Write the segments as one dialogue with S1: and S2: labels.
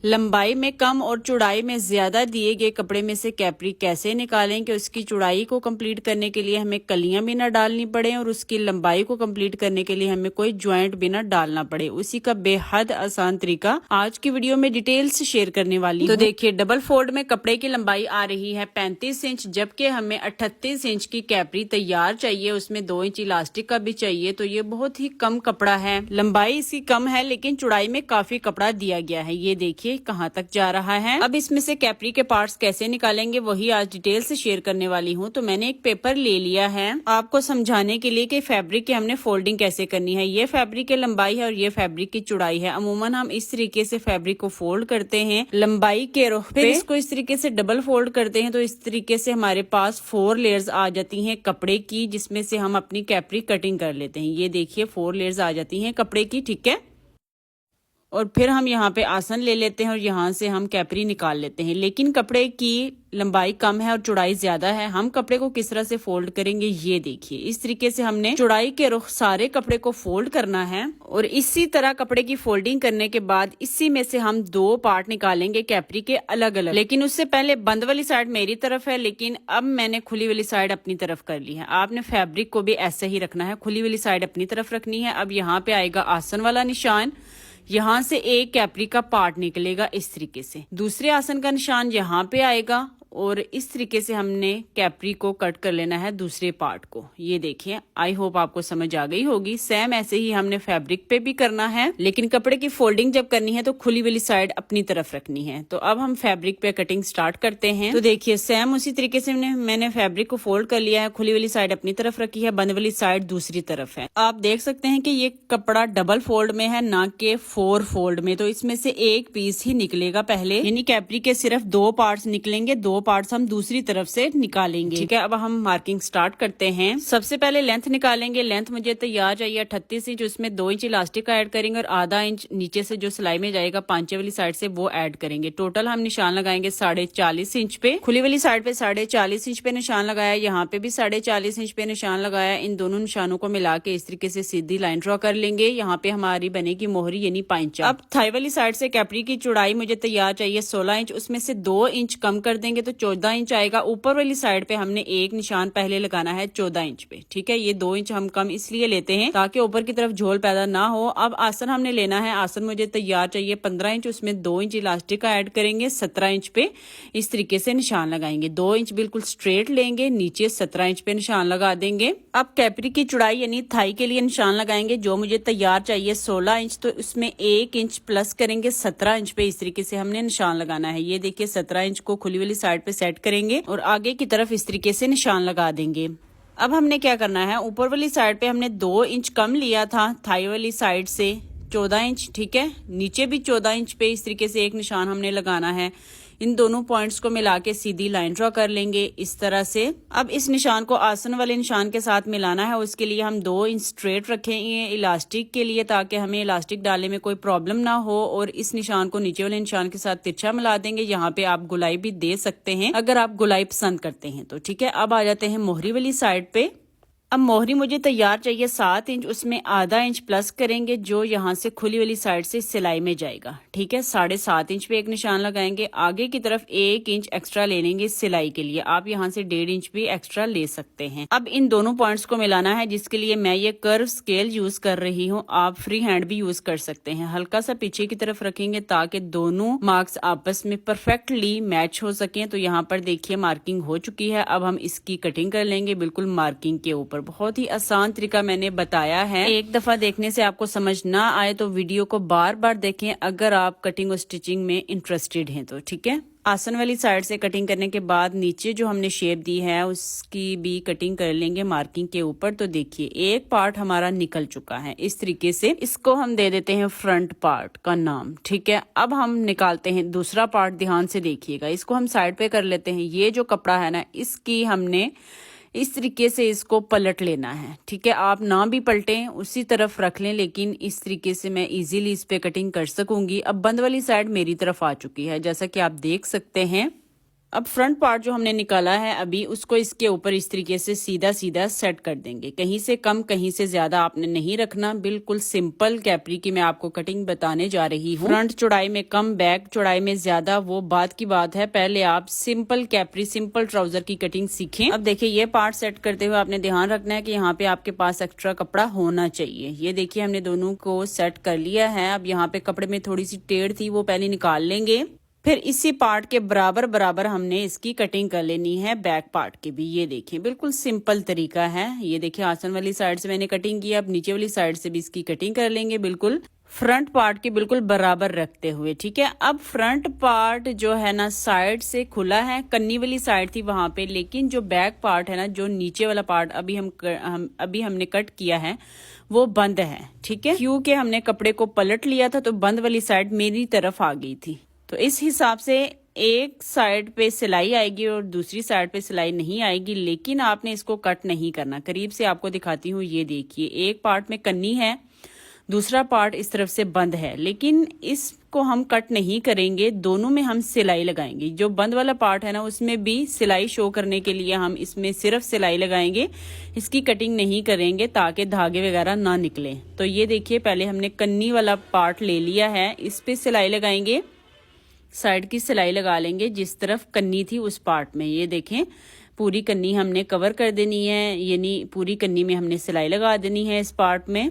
S1: लंबाई में कम और चौड़ाई में ज्यादा दिए गए कपड़े में से कैप्री कैसे निकालें कि उसकी चौड़ाई को कंप्लीट करने के लिए हमें कलियां भी ना डालनी पड़े और उसकी लंबाई को कंप्लीट करने के लिए हमें कोई ज्वाइंट भी ना डालना पड़े। उसी का बेहद आसान तरीका आज की वीडियो में डिटेल से शेयर करने वाली हूं। तो देखिए, डबल फोल्ड में कपड़े की लंबाई आ रही है 35 इंच, जबकि हमें 38 इंच की कैप्री तैयार चाहिए, उसमें 2 इंच इलास्टिक का भी चाहिए। तो ये बहुत ही कम कपड़ा है, लंबाई इसकी कम है लेकिन चौड़ाई में काफी कपड़ा दिया गया है। ये देखिए कहाँ तक जा रहा है। अब इसमें से कैप्री के पार्ट्स कैसे निकालेंगे वही आज डिटेल से शेयर करने वाली हूँ। तो मैंने एक पेपर ले लिया है आपको समझाने के लिए कि फैब्रिक की हमने फोल्डिंग कैसे करनी है। ये फैब्रिक की लंबाई है और ये फैब्रिक की चौड़ाई है। अमूमन हम इस तरीके से फैब्रिक को फोल्ड करते हैं लंबाई के रुख पे, फिर इसको इस तरीके से डबल फोल्ड करते हैं। तो इस तरीके से हमारे पास 4 लेयर्स आ जाती हैं कपड़े की, जिसमें से हम अपनी कैप्री कटिंग कर लेते हैं। ये देखिए 4 लेयर्स आ जाती हैं कपड़े की, ठीक है। और फिर हम यहाँ पे आसन ले लेते हैं और यहाँ से हम कैप्री निकाल लेते हैं। लेकिन कपड़े की लंबाई कम है और चौड़ाई ज्यादा है। हम कपड़े को किस तरह से फोल्ड करेंगे, ये देखिए इस तरीके से हमने चौड़ाई के रुख सारे कपड़े को फोल्ड करना है। और इसी तरह कपड़े की फोल्डिंग करने के बाद इसी में से हम 2 पार्ट निकालेंगे कैप्री के अलग अलग। लेकिन उससे पहले बंद वाली साइड मेरी तरफ है, लेकिन अब मैंने खुली वाली साइड अपनी तरफ कर ली है। आपने फैब्रिक को भी ऐसे ही रखना है, खुली वाली साइड अपनी तरफ रखनी है। अब यहाँ पे आएगा आसन वाला निशान, यहाँ से एक कैप्री का पार्ट निकलेगा इस तरीके से। दूसरे आसन का निशान यहाँ पे आएगा और इस तरीके से हमने कैप्री को कट कर लेना है दूसरे पार्ट को। ये देखिए, आई होप आपको समझ आ गई होगी। सेम ऐसे ही हमने फैब्रिक पे भी करना है, लेकिन कपड़े की फोल्डिंग जब करनी है तो खुली वाली साइड अपनी तरफ रखनी है। तो अब हम फैब्रिक पे कटिंग स्टार्ट करते हैं। तो देखिए सेम उसी तरीके से मैंने फैब्रिक को फोल्ड कर लिया है। खुली वाली साइड अपनी तरफ रखी है, बंद वाली साइड दूसरी तरफ है। आप देख सकते हैं कि ये कपड़ा डबल फोल्ड में है, ना कि 4 फोल्ड में। तो इसमें से एक पीस ही निकलेगा पहले, यानी कैप्री के सिर्फ 2 पार्ट्स निकलेंगे, 2 पार्ट्स हम दूसरी तरफ से निकालेंगे, ठीक है। अब हम मार्किंग स्टार्ट करते हैं। सबसे पहले लेंथ निकालेंगे। लेंथ मुझे तैयार चाहिए 38 इंच, उसमें 2 इंच इलास्टिक का ऐड करेंगे और आधा इंच नीचे से जो सिलाई में जाएगा पांचे वाली साइड से वो ऐड करेंगे। टोटल हम निशान लगाएंगे 40.5 इंच पे। खुली वाली साइड पे 40.5 इंच पे निशान लगाया, यहाँ पे भी 40.5 इंच पे निशान लगाया। इन दोनों निशानों को मिला के इस तरीके से सीधी लाइन ड्रॉ कर लेंगे। यहाँ पे हमारी बनेगी मोहरी यानी पांचा। अब थाई वाली साइड से कैप्री की चौड़ाई मुझे तैयार चाहिए 16 इंच, उसमें से 2 इंच कम कर देंगे तो 14 इंच आएगा। ऊपर वाली साइड पे हमने एक निशान पहले लगाना है 14 इंच पे, ठीक है। ये 2 इंच हम कम इसलिए लेते हैं ताकि ऊपर की तरफ झोल पैदा ना हो। अब आसन हमने लेना है। आसन मुझे तैयार चाहिए 15 इंच, उसमें 2 इंच इलास्टिक का ऐड करेंगे। 17 इंच पे इस तरीके से निशान लगाएंगे। 2 इंच बिल्कुल स्ट्रेट लेंगे, नीचे 17 इंच पे निशान लगा देंगे। अब कैप्री की चौड़ाई यानी थाई के लिए निशान लगाएंगे, जो मुझे तैयार चाहिए 16 इंच। तो उसमें 1 इंच प्लस करेंगे, 17 इंच पे इस तरीके से हमने निशान लगाना है। ये देखिए 17 इंच को खुली वाली साइड पे सेट करेंगे और आगे की तरफ इस तरीके से निशान लगा देंगे। अब हमने क्या करना है, ऊपर वाली साइड पे हमने 2 इंच कम लिया था थाई वाली साइड से 14 इंच, ठीक है। नीचे भी 14 इंच पे इस तरीके से एक निशान हमने लगाना है। इन दोनों पॉइंट्स को मिला के सीधी लाइन ड्रॉ कर लेंगे इस तरह से। अब इस निशान को आसन वाले निशान के साथ मिलाना है। उसके लिए हम 2 इंच स्ट्रेट रखेंगे इलास्टिक के लिए, ताकि हमें इलास्टिक डालने में कोई प्रॉब्लम ना हो। और इस निशान को नीचे वाले निशान के साथ तिरछा मिला देंगे। यहाँ पे आप गुलाई भी दे सकते हैं अगर आप गुलाई पसंद करते हैं तो, ठीक है। अब आ जाते हैं मोहरी वाली साइड पे। अब मोहरी मुझे तैयार चाहिए 7 इंच, उसमें आधा इंच प्लस करेंगे जो यहाँ से खुली वाली साइड से सिलाई में जाएगा, ठीक है। 7.5 इंच पे एक निशान लगाएंगे। आगे की तरफ 1 इंच एक्स्ट्रा ले लेंगे सिलाई के लिए। आप यहाँ से 1.5 इंच भी एक्स्ट्रा ले सकते हैं। अब इन दोनों पॉइंट्स को मिलाना है, जिसके लिए मैं ये कर्व स्केल यूज कर रही हूँ। आप फ्री हैंड भी यूज कर सकते हैं। हल्का सा पीछे की तरफ रखेंगे ताकि दोनों मार्क्स आपस में परफेक्टली मैच हो सके। तो यहाँ पर देखिए मार्किंग हो चुकी है। अब हम इसकी कटिंग कर लेंगे बिल्कुल मार्किंग के ऊपर। बहुत ही आसान तरीका मैंने बताया है। एक दफा देखने से आपको समझ ना आए तो वीडियो को बार बार देखें अगर आप कटिंग और स्टिचिंग में इंटरेस्टेड हैं तो, ठीक है। आसन वाली साइड से कटिंग करने के बाद नीचे जो हमने शेप दी है उसकी भी कटिंग कर लेंगे मार्किंग के ऊपर। तो देखिए एक पार्ट हमारा निकल चुका है इस तरीके से। इसको हम दे देते हैं फ्रंट पार्ट का नाम, ठीक है। अब हम निकालते हैं दूसरा पार्ट। ध्यान से देखिएगा, इसको हम साइड पे कर लेते हैं। ये जो कपड़ा है ना, इसकी हमने इस तरीके से इसको पलट लेना है, ठीक है। आप ना भी पलटें, उसी तरफ रख लें, लेकिन इस तरीके से मैं इजीली इस पे कटिंग कर सकूंगी। अब बंद वाली साइड मेरी तरफ आ चुकी है जैसा कि आप देख सकते हैं। अब फ्रंट पार्ट जो हमने निकाला है अभी, उसको इसके ऊपर इस तरीके से सीधा सीधा सेट कर देंगे। कहीं से कम कहीं से ज्यादा आपने नहीं रखना। बिल्कुल सिंपल कैपरी की मैं आपको कटिंग बताने जा रही हूँ। फ्रंट चौड़ाई में कम, बैक चौड़ाई में ज्यादा, वो बात की बात है। पहले आप सिंपल कैपरी, सिंपल ट्राउजर की कटिंग सीखें। अब देखिए, ये पार्ट सेट करते हुए आपने ध्यान रखना है कि यहाँ पे आपके पास एक्स्ट्रा कपड़ा होना चाहिए। ये देखिए, हमने दोनों को सेट कर लिया है। अब यहाँ पे कपड़े में थोड़ी सी टेढ़ थी, वो पहले निकाल लेंगे। फिर इसी पार्ट के बराबर बराबर हमने इसकी कटिंग कर लेनी है बैक पार्ट की भी। ये देखिए, बिल्कुल सिंपल तरीका है। ये देखिए, आसन वाली साइड से मैंने कटिंग की, अब नीचे वाली साइड से भी इसकी कटिंग कर लेंगे, बिल्कुल फ्रंट पार्ट के बिल्कुल बराबर रखते हुए। ठीक है, अब फ्रंट पार्ट जो है ना साइड से खुला है, कन्नी वाली साइड थी वहां पे, लेकिन जो बैक पार्ट है ना, जो नीचे वाला पार्ट अभी हमने कट किया है, वो बंद है। ठीक है, क्योंकि हमने कपड़े को पलट लिया था तो बंद वाली साइड मेरी तरफ आ गई थी। तो इस हिसाब से एक साइड पे सिलाई आएगी और दूसरी साइड पे सिलाई नहीं आएगी, लेकिन आपने इसको कट नहीं करना। करीब से आपको दिखाती हूँ। ये देखिए, एक पार्ट में कन्नी है, दूसरा पार्ट इस तरफ से बंद है, लेकिन इसको हम कट नहीं करेंगे, दोनों में हम सिलाई लगाएंगे। जो बंद वाला पार्ट है ना, उसमें भी सिलाई शो करने के लिए हम इसमें सिर्फ सिलाई लगाएंगे, इसकी कटिंग नहीं करेंगे ताकि धागे वगैरह ना निकले। तो ये देखिए, पहले हमने कन्नी वाला पार्ट ले लिया है, इस पे सिलाई लगाएंगे, साइड की सिलाई लगा लेंगे जिस तरफ कन्नी थी उस पार्ट में। ये देखें, पूरी कन्नी हमने कवर कर देनी है, यानी पूरी कन्नी में हमने सिलाई लगा देनी है इस पार्ट में।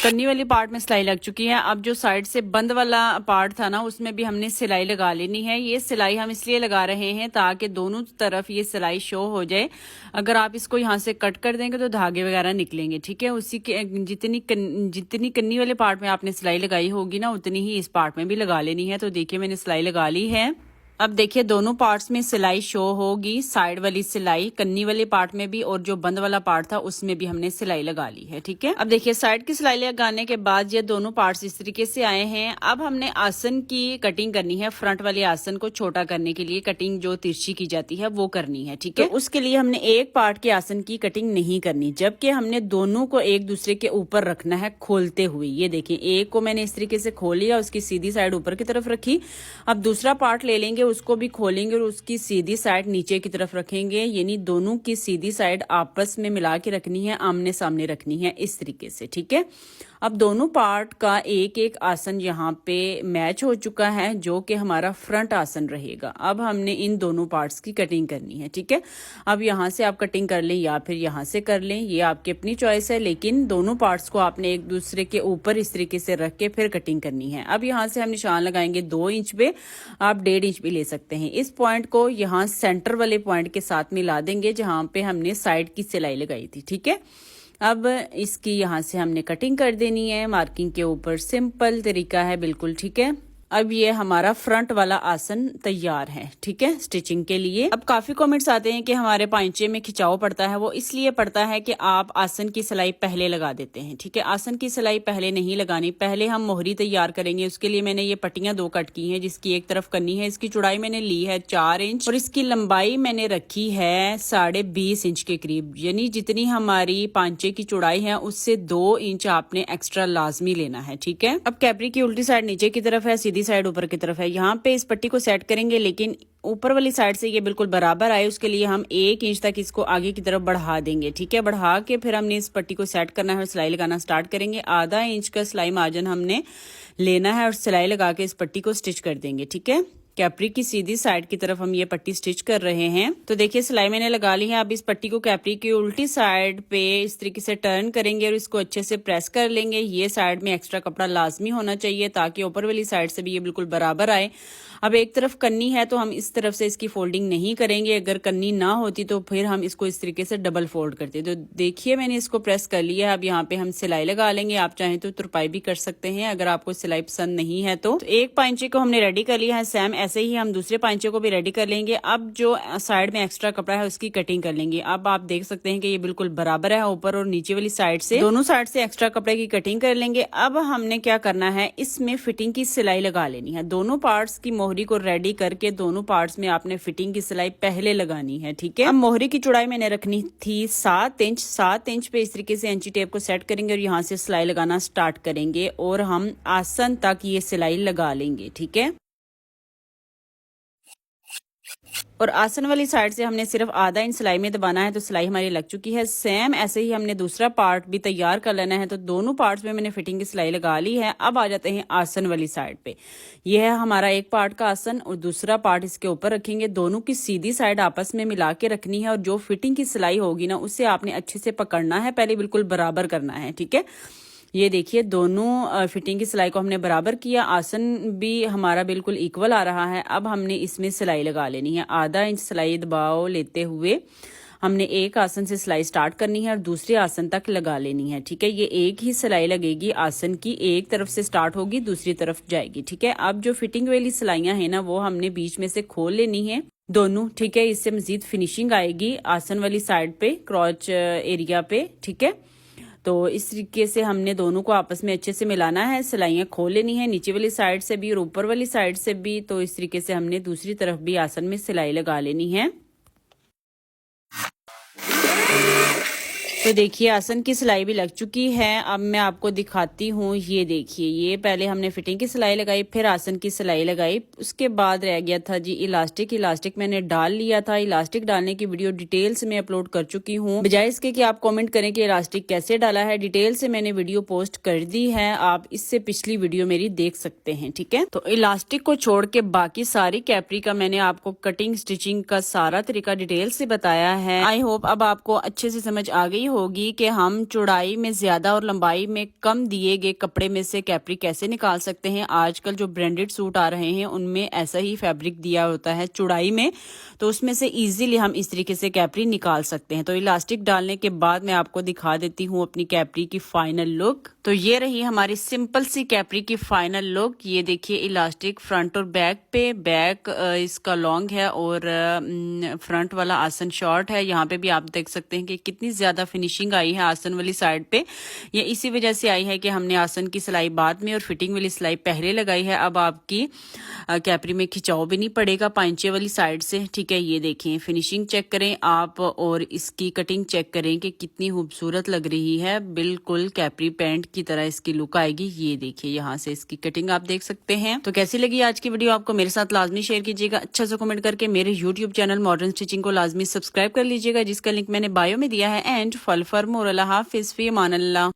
S1: कन्नी वाली पार्ट में सिलाई लग चुकी है। अब जो साइड से बंद वाला पार्ट था ना, उसमें भी हमने सिलाई लगा लेनी है। ये सिलाई हम इसलिए लगा रहे हैं ताकि दोनों तरफ ये सिलाई शो हो जाए। अगर आप इसको यहाँ से कट कर देंगे तो धागे वगैरह निकलेंगे। ठीक है, उसी के जितनी कन्नी वाले पार्ट में आपने सिलाई लगाई होगी ना, उतनी ही इस पार्ट में भी लगा लेनी है। तो देखिए, मैंने सिलाई लगा ली है। अब देखिए, दोनों पार्ट्स में सिलाई शो होगी, साइड वाली सिलाई कन्नी वाले पार्ट में भी और जो बंद वाला पार्ट था उसमें भी हमने सिलाई लगा ली है। ठीक है, अब देखिए, साइड की सिलाई लगाने के बाद ये दोनों पार्ट्स इस तरीके से आए हैं। अब हमने आसन की कटिंग करनी है। फ्रंट वाले आसन को छोटा करने के लिए कटिंग जो तिरछी की जाती है वो करनी है। ठीक है, तो उसके लिए हमने एक पार्ट के आसन की कटिंग नहीं करनी, जबकि हमने दोनों को एक दूसरे के ऊपर रखना है खोलते हुए। ये देखिए, एक को मैंने इस तरीके से खोल लिया, उसकी सीधी साइड ऊपर की तरफ रखी। अब दूसरा पार्ट ले लेंगे, उसको भी खोलेंगे और उसकी सीधी साइड नीचे की तरफ रखेंगे, यानी दोनों की सीधी साइड आपस में मिला के रखनी है, आमने सामने रखनी है इस तरीके से। ठीक है, अब दोनों पार्ट का एक एक आसन यहाँ पे मैच हो चुका है, जो कि हमारा फ्रंट आसन रहेगा। अब हमने इन दोनों पार्ट्स की कटिंग करनी है। ठीक है, अब यहाँ से आप कटिंग कर लें या फिर यहाँ से कर लें, ये आपकी अपनी चॉइस है, लेकिन दोनों पार्ट्स को आपने एक दूसरे के ऊपर इस तरीके से रख के फिर कटिंग करनी है। अब यहाँ से हम निशान लगाएंगे 2 इंच पे, आप 1.5 इंच भी ले सकते हैं। इस पॉइंट को यहाँ सेंटर वाले पॉइंट के साथ मिला देंगे जहाँ पे हमने साइड की सिलाई लगाई थी। ठीक है, अब इसकी यहाँ से हमने कटिंग कर देनी है मार्किंग के ऊपर। सिंपल तरीका है बिल्कुल। ठीक है, अब ये हमारा फ्रंट वाला आसन तैयार है। ठीक है, स्टिचिंग के लिए। अब काफी कमेंट्स आते हैं कि हमारे पांचे में खिंचाव पड़ता है। वो इसलिए पड़ता है कि आप आसन की सिलाई पहले लगा देते हैं। ठीक है, आसन की सिलाई पहले नहीं लगानी, पहले हम मोहरी तैयार करेंगे। उसके लिए मैंने ये पट्टियां 2 कट की हैं, जिसकी एक तरफ कन्नी है। इसकी चौड़ाई मैंने ली है 4 इंच और इसकी लंबाई मैंने रखी है 20.5 इंच के करीब, यानी जितनी हमारी पांचे की चौड़ाई है उससे 2 इंच आपने एक्स्ट्रा लाजमी लेना है। ठीक है, अब कैपरी की उल्टी साइड नीचे की तरफ है, सीधी साइड ऊपर की तरफ है। यहाँ पे इस पट्टी को सेट करेंगे, लेकिन ऊपर वाली साइड से ये बिल्कुल बराबर आए, उसके लिए हम 1 इंच तक इसको आगे की तरफ बढ़ा देंगे। ठीक है, बढ़ा के फिर हमने इस पट्टी को सेट करना है और सिलाई लगाना स्टार्ट करेंगे। आधा इंच का सिलाई मार्जिन हमने लेना है और सिलाई लगा के इस पट्टी को स्टिच कर देंगे। ठीक है, कैपरी की सीधी साइड की तरफ हम ये पट्टी स्टिच कर रहे हैं। तो देखिए, सिलाई मैंने लगा ली है। अब इस पट्टी को कैपरी की उल्टी साइड पे इस तरीके से टर्न करेंगे और इसको अच्छे से प्रेस कर लेंगे। ये साइड में एक्स्ट्रा कपड़ा लाजमी होना चाहिए ताकि ऊपर वाली साइड से भी ये बिल्कुल बराबर आए। अब एक तरफ कन्नी है तो हम इस तरफ से इसकी फोल्डिंग नहीं करेंगे, अगर कन्नी ना होती तो फिर हम इसको इस तरीके से डबल फोल्ड करते। तो देखिए, मैंने इसको प्रेस कर लिया है। अब यहाँ पे हम सिलाई लगा लेंगे। आप चाहें तो तुरपाई भी कर सकते हैं अगर आपको सिलाई पसंद नहीं है तो। एक पांचे को हमने रेडी कर लिया है। सेम ऐसे ही हम दूसरे पांचे को भी रेडी कर लेंगे। अब जो साइड में एक्स्ट्रा कपड़ा है उसकी कटिंग कर लेंगे। अब आप देख सकते हैं कि ये बिल्कुल बराबर है, ऊपर और नीचे वाली साइड से दोनों साइड से एक्स्ट्रा कपड़े की कटिंग कर लेंगे। अब हमने क्या करना है, इसमें फिटिंग की सिलाई लगा लेनी है। दोनों पार्ट्स की मोहरी को रेडी करके दोनों पार्ट्स में आपने फिटिंग की सिलाई पहले लगानी है, ठीक है। अब मोहरी की चौड़ाई मैंने रखनी थी 7 इंच। 7 इंच पे इस तरीके से इंची टेप को सेट करेंगे और यहाँ से सिलाई लगाना स्टार्ट करेंगे और हम आसन तक ये सिलाई लगा लेंगे, ठीक है। और आसन वाली साइड से हमने सिर्फ आधा इंच सिलाई में दबाना है, तो सिलाई हमारी लग चुकी है। सेम ऐसे ही हमने दूसरा पार्ट भी तैयार कर लेना है। तो दोनों पार्ट्स में मैंने फिटिंग की सिलाई लगा ली है। अब आ जाते हैं आसन वाली साइड पे। यह है हमारा एक पार्ट का आसन और दूसरा पार्ट इसके ऊपर रखेंगे। दोनों की सीधी साइड आपस में मिला के रखनी है और जो फिटिंग की सिलाई होगी ना उससे आपने अच्छे से पकड़ना है, पहले बिल्कुल बराबर करना है, ठीक है। ये देखिए दोनों फिटिंग की सिलाई को हमने बराबर किया, आसन भी हमारा बिल्कुल इक्वल आ रहा है। अब हमने इसमें सिलाई लगा लेनी है। आधा इंच सिलाई दबाव लेते हुए हमने एक आसन से सिलाई स्टार्ट करनी है और दूसरे आसन तक लगा लेनी है, ठीक है। ये एक ही सिलाई लगेगी आसन की, एक तरफ से स्टार्ट होगी दूसरी तरफ जाएगी, ठीक है। अब जो फिटिंग वाली सिलाइयां हैं ना वो हमने बीच में से खोल लेनी है दोनों, ठीक है। इससे मजीद फिनिशिंग आएगी आसन वाली साइड पे, क्रॉच एरिया पे, ठीक है। तो इस तरीके से हमने दोनों को आपस में अच्छे से मिलाना है। सिलाइयां खोल लेनी है नीचे वाली साइड से भी और ऊपर वाली साइड से भी। तो इस तरीके से हमने दूसरी तरफ भी आसन में सिलाई लगा लेनी है। तो देखिए आसन की सिलाई भी लग चुकी है। अब मैं आपको दिखाती हूँ। ये देखिए, ये पहले हमने फिटिंग की सिलाई लगाई, फिर आसन की सिलाई लगाई, उसके बाद रह गया था जी इलास्टिक। इलास्टिक मैंने डाल लिया था। इलास्टिक डालने की वीडियो डिटेल से मैं अपलोड कर चुकी हूँ। बजाय इसके कि आप कमेंट करें कि इलास्टिक कैसे डाला है, डिटेल से मैंने वीडियो पोस्ट कर दी है। आप इससे पिछली वीडियो मेरी देख सकते हैं, ठीक है। तो इलास्टिक को छोड़ के बाकी सारी कैपरी का मैंने आपको कटिंग स्टिचिंग का सारा तरीका डिटेल से बताया है। आई होप अब आपको अच्छे से समझ आ गई होगी कि हम चौड़ाई में ज्यादा और लंबाई में कम दिए गए कपड़े में से कैपरी कैसे निकाल सकते हैं। आजकल जो ब्रांडेड सूट आ रहे हैं उनमें ऐसा ही फैब्रिक दिया होता है चौड़ाई में, तो उसमें से इजीली हम इस तरीके से कैपरी निकाल सकते हैं। तो इलास्टिक डालने के बाद मैं आपको दिखा देती हूँ अपनी कैपरी की फाइनल लुक। तो ये रही हमारी सिंपल सी कैपरी की फाइनल लुक। ये देखिए इलास्टिक फ्रंट और बैक पे, बैक इसका लॉन्ग है और फ्रंट वाला आसन शॉर्ट है। यहाँ पे भी आप देख सकते हैं कि कितनी ज्यादा फिनिशिंग आई है आसन वाली साइड पे। ये इसी वजह से आई है कि हमने आसन की सिलाई बाद में और फिटिंग वाली सिलाई पहले लगाई है। अब आपकी कैपरी में खिंचाव भी नहीं पड़ेगा पांचे वाली साइड से, ठीक है। ये देखें फिनिशिंग चेक करें आप और इसकी कटिंग चेक करें कि कितनी खूबसूरत लग रही है। बिल्कुल कैपरी पैंट की तरह इसकी लुक आएगी। ये देखिए यहाँ से इसकी कटिंग आप देख सकते हैं। तो कैसी लगी आज की वीडियो आपको, मेरे साथ लाजमी शेयर कीजिएगा। अच्छा सा कमेंट करके मेरे यूट्यूब चैनल मॉडर्न स्टिचिंग को लाजमी सब्सक्राइब कर लीजिएगा, जिसका लिंक मैंने बायो में दिया है। And follow for more. अल्लाह हाफिज़, फी अमान अल्लाह।